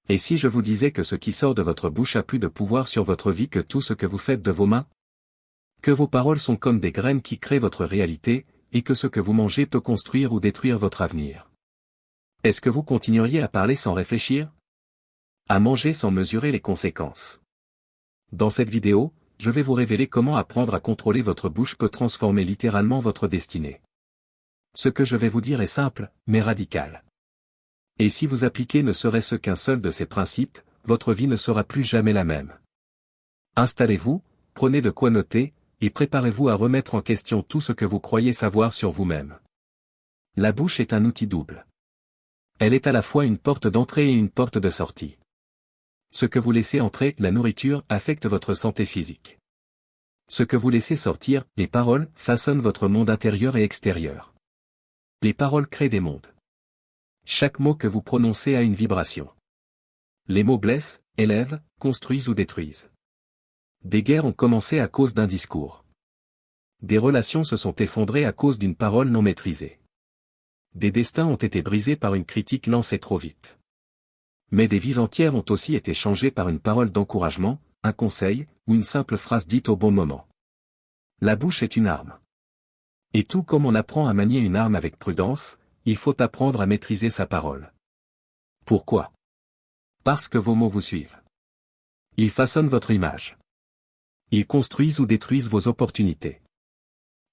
Et si je vous disais que ce qui sort de votre bouche a plus de pouvoir sur votre vie que tout ce que vous faites de vos mains? Que vos paroles sont comme des graines qui créent votre réalité, et que ce que vous mangez peut construire ou détruire votre avenir. Est-ce que vous continueriez à parler sans réfléchir? À manger sans mesurer les conséquences? Dans cette vidéo, je vais vous révéler comment apprendre à contrôler votre bouche peut transformer littéralement votre destinée. Ce que je vais vous dire est simple, mais radical. Et si vous appliquez ne serait-ce qu'un seul de ces principes, votre vie ne sera plus jamais la même. Installez-vous, prenez de quoi noter, et préparez-vous à remettre en question tout ce que vous croyez savoir sur vous-même. La bouche est un outil double. Elle est à la fois une porte d'entrée et une porte de sortie. Ce que vous laissez entrer, la nourriture, affecte votre santé physique. Ce que vous laissez sortir, les paroles, façonnent votre monde intérieur et extérieur. Les paroles créent des mondes. Chaque mot que vous prononcez a une vibration. Les mots blessent, élèvent, construisent ou détruisent. Des guerres ont commencé à cause d'un discours. Des relations se sont effondrées à cause d'une parole non maîtrisée. Des destins ont été brisés par une critique lancée trop vite. Mais des vies entières ont aussi été changées par une parole d'encouragement, un conseil, ou une simple phrase dite au bon moment. La bouche est une arme. Et tout comme on apprend à manier une arme avec prudence, il faut apprendre à maîtriser sa parole. Pourquoi? Parce que vos mots vous suivent. Ils façonnent votre image. Ils construisent ou détruisent vos opportunités.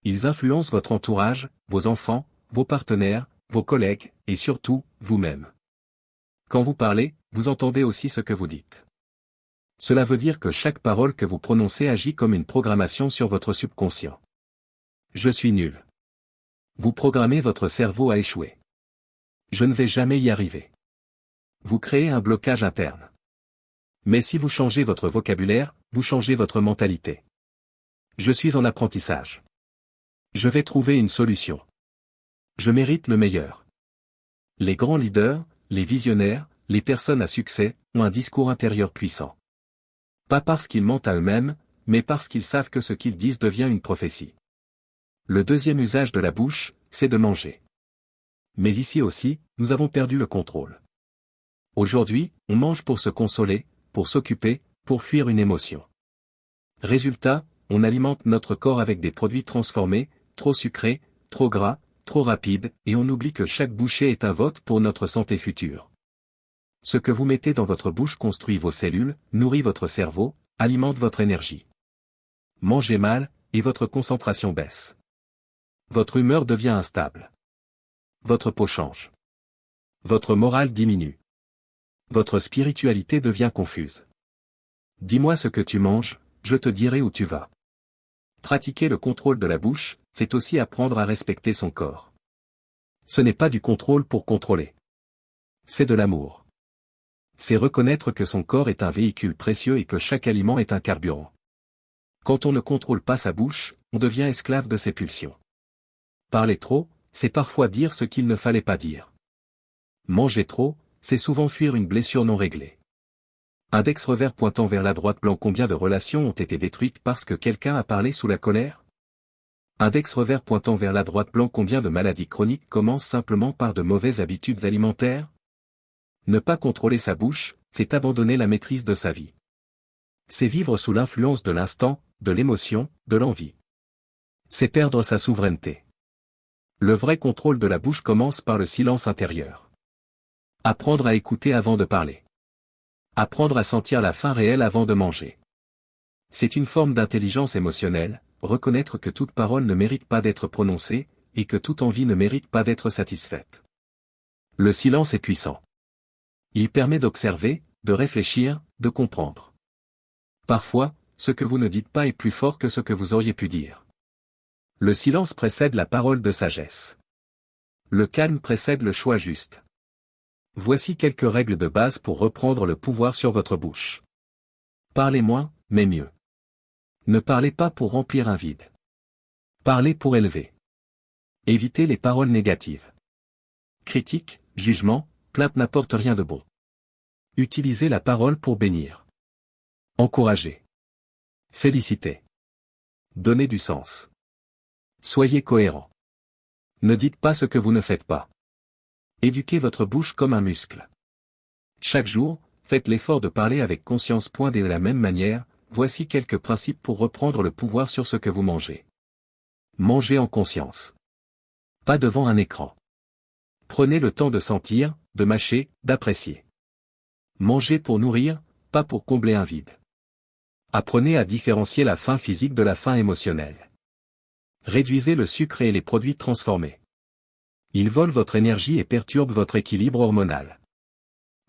Ils influencent votre entourage, vos enfants, vos partenaires, vos collègues, et surtout, vous-même. Quand vous parlez, vous entendez aussi ce que vous dites. Cela veut dire que chaque parole que vous prononcez agit comme une programmation sur votre subconscient. Je suis nul. Vous programmez votre cerveau à échouer. Je ne vais jamais y arriver. Vous créez un blocage interne. Mais si vous changez votre vocabulaire, vous changez votre mentalité. Je suis en apprentissage. Je vais trouver une solution. Je mérite le meilleur. Les grands leaders, les visionnaires, les personnes à succès, ont un discours intérieur puissant. Pas parce qu'ils mentent à eux-mêmes, mais parce qu'ils savent que ce qu'ils disent devient une prophétie. Le deuxième usage de la bouche, c'est de manger. Mais ici aussi, nous avons perdu le contrôle. Aujourd'hui, on mange pour se consoler, pour s'occuper, pour fuir une émotion. Résultat, on alimente notre corps avec des produits transformés, trop sucrés, trop gras, trop rapides, et on oublie que chaque bouchée est un vote pour notre santé future. Ce que vous mettez dans votre bouche construit vos cellules, nourrit votre cerveau, alimente votre énergie. Mangez mal, et votre concentration baisse. Votre humeur devient instable. Votre peau change. Votre morale diminue. Votre spiritualité devient confuse. Dis-moi ce que tu manges, je te dirai où tu vas. Pratiquer le contrôle de la bouche, c'est aussi apprendre à respecter son corps. Ce n'est pas du contrôle pour contrôler. C'est de l'amour. C'est reconnaître que son corps est un véhicule précieux et que chaque aliment est un carburant. Quand on ne contrôle pas sa bouche, on devient esclave de ses pulsions. Parler trop, c'est parfois dire ce qu'il ne fallait pas dire. Manger trop, c'est souvent fuir une blessure non réglée. Index revers pointant vers la droite blanc. Combien de relations ont été détruites parce que quelqu'un a parlé sous la colère? Index revers pointant vers la droite blanc. Combien de maladies chroniques commencent simplement par de mauvaises habitudes alimentaires? Ne pas contrôler sa bouche, c'est abandonner la maîtrise de sa vie. C'est vivre sous l'influence de l'instant, de l'émotion, de l'envie. C'est perdre sa souveraineté. Le vrai contrôle de la bouche commence par le silence intérieur. Apprendre à écouter avant de parler. Apprendre à sentir la faim réelle avant de manger. C'est une forme d'intelligence émotionnelle, reconnaître que toute parole ne mérite pas d'être prononcée, et que toute envie ne mérite pas d'être satisfaite. Le silence est puissant. Il permet d'observer, de réfléchir, de comprendre. Parfois, ce que vous ne dites pas est plus fort que ce que vous auriez pu dire. Le silence précède la parole de sagesse. Le calme précède le choix juste. Voici quelques règles de base pour reprendre le pouvoir sur votre bouche. Parlez moins, mais mieux. Ne parlez pas pour remplir un vide. Parlez pour élever. Évitez les paroles négatives. Critique, jugement, plainte n'apportent rien de bon. Utilisez la parole pour bénir. Encourager. Féliciter. Donnez du sens. Soyez cohérent. Ne dites pas ce que vous ne faites pas. Éduquez votre bouche comme un muscle. Chaque jour, faites l'effort de parler avec conscience. De la même manière, voici quelques principes pour reprendre le pouvoir sur ce que vous mangez. Mangez en conscience. Pas devant un écran. Prenez le temps de sentir, de mâcher, d'apprécier. Mangez pour nourrir, pas pour combler un vide. Apprenez à différencier la faim physique de la faim émotionnelle. Réduisez le sucre et les produits transformés. Ils volent votre énergie et perturbent votre équilibre hormonal.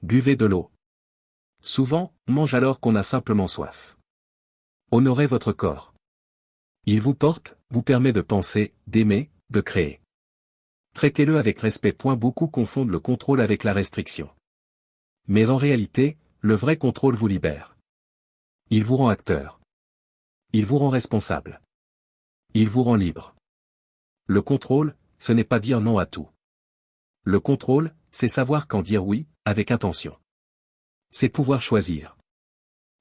Buvez de l'eau. Souvent, on mange alors qu'on a simplement soif. Honorez votre corps. Il vous porte, vous permet de penser, d'aimer, de créer. Traitez-le avec respect. Beaucoup confondent le contrôle avec la restriction. Mais en réalité, le vrai contrôle vous libère. Il vous rend acteur. Il vous rend responsable. Il vous rend libre. Le contrôle, ce n'est pas dire non à tout. Le contrôle, c'est savoir quand dire oui, avec intention. C'est pouvoir choisir.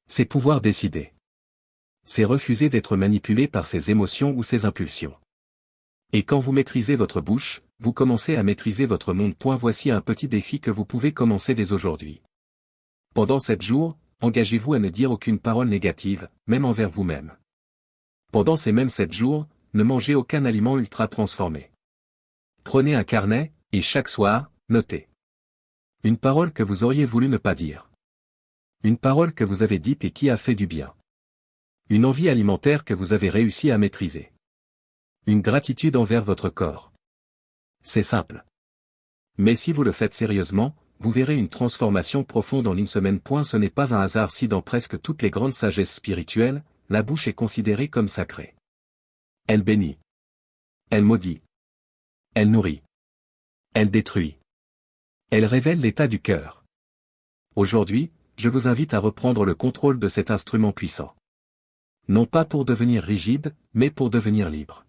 C'est pouvoir décider. C'est refuser d'être manipulé par ses émotions ou ses impulsions. Et quand vous maîtrisez votre bouche, vous commencez à maîtriser votre monde. Voici un petit défi que vous pouvez commencer dès aujourd'hui. Pendant 7 jours, engagez-vous à ne dire aucune parole négative, même envers vous-même. Pendant ces mêmes 7 jours, ne mangez aucun aliment ultra transformé. Prenez un carnet, et chaque soir, notez. Une parole que vous auriez voulu ne pas dire. Une parole que vous avez dite et qui a fait du bien. Une envie alimentaire que vous avez réussi à maîtriser. Une gratitude envers votre corps. C'est simple. Mais si vous le faites sérieusement, vous verrez une transformation profonde en une semaine. Ce n'est pas un hasard si dans presque toutes les grandes sagesses spirituelles, la bouche est considérée comme sacrée. Elle bénit. Elle maudit. Elle nourrit. Elle détruit. Elle révèle l'état du cœur. Aujourd'hui, je vous invite à reprendre le contrôle de cet instrument puissant. Non pas pour devenir rigide, mais pour devenir libre.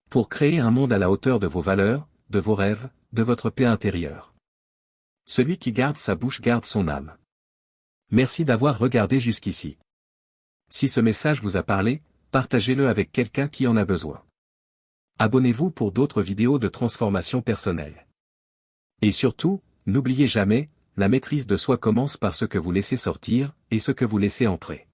Pour créer un monde à la hauteur de vos valeurs, de vos rêves, de votre paix intérieure. Celui qui garde sa bouche garde son âme. Merci d'avoir regardé jusqu'ici. Si ce message vous a parlé, partagez-le avec quelqu'un qui en a besoin. Abonnez-vous pour d'autres vidéos de transformation personnelle. Et surtout, n'oubliez jamais, la maîtrise de soi commence par ce que vous laissez sortir, et ce que vous laissez entrer.